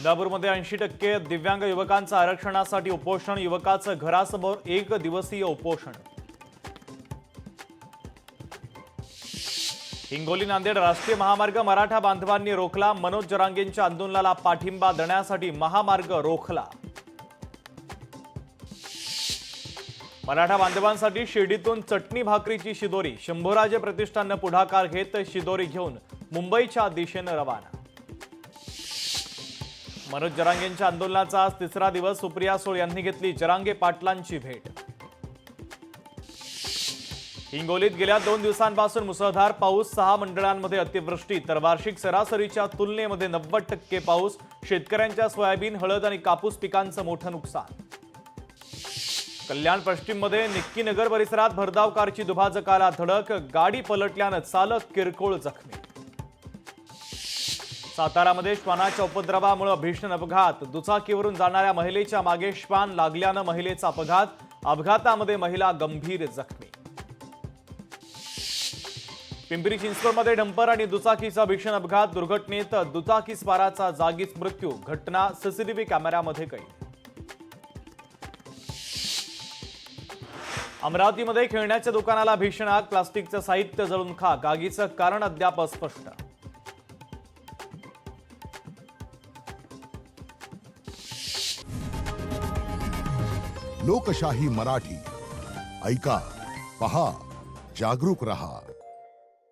इंदापूरमध्ये 80% दिव्यांग युवकांचं आरक्षणासाठी उपोषण, युवकाचं घरासमोर 1 दिवसीय उपोषण. हिंगोली नांदेड राष्ट्रीय महामार्ग मराठा बांधवांनी रोखला, मनोज जरांगेंच्या आंदोलनाला पाठिंबा देण्यासाठी महामार्ग रोखला. मराठा बांधवांसाठी शिर्डीतून चटणी भाकरीची शिदोरी, शंभूराजे प्रतिष्ठाननं पुढाकार घेत शिदोरी घेऊन मुंबईच्या दिशेनं रवाना. मनोज जरांगेंच्या आंदोलनाचा आज तिसरा दिवस, सुप्रिया सुळे यांनी घेतली जरांगे पाटलांची भेट. हिंगोलीत गेल्या 2 दिवसांपासून मुसळधार पाऊस, 6 मंडळांमध्ये अतिवृष्टी, तर वार्षिक सरासरीच्या तुलनेमध्ये 90% पाऊस, शेतकऱ्यांच्या सोयाबीन, हळद आणि कापूस पिकांचं मोठं नुकसान. कल्याण पश्चिममध्ये निक्कीनगर परिसरात भरधाव कारची दुभाजकाला धडक, गाडी पलटल्यानं चालक किरकोळ जखमी. सातारामध्ये श्वानाच्या उपद्रवामुळे भीषण अपघात, दुचाकीवरून जाणाऱ्या महिलेच्या मागे श्वान लागल्यानं महिलेचा अपघात, अपघातामध्ये महिला गंभीर जखमी. पिंपरी चिंचवडमध्ये डंपर आणि दुचाकीचा भीषण अपघात, दुर्घटनेत दुचाकीस्वाराचा जागीच मृत्यू, घटना सीसीटीव्ही कॅमेऱ्यामध्ये कैद. अमरावतीमध्ये खेळण्याच्या दुकानाला भीषण आग, प्लास्टिकचं साहित्य जळून खाक, आगीचं कारण अद्याप अस्पष्ट. लोकशाही मराठी ऐका, पहा, जागरूक रहा.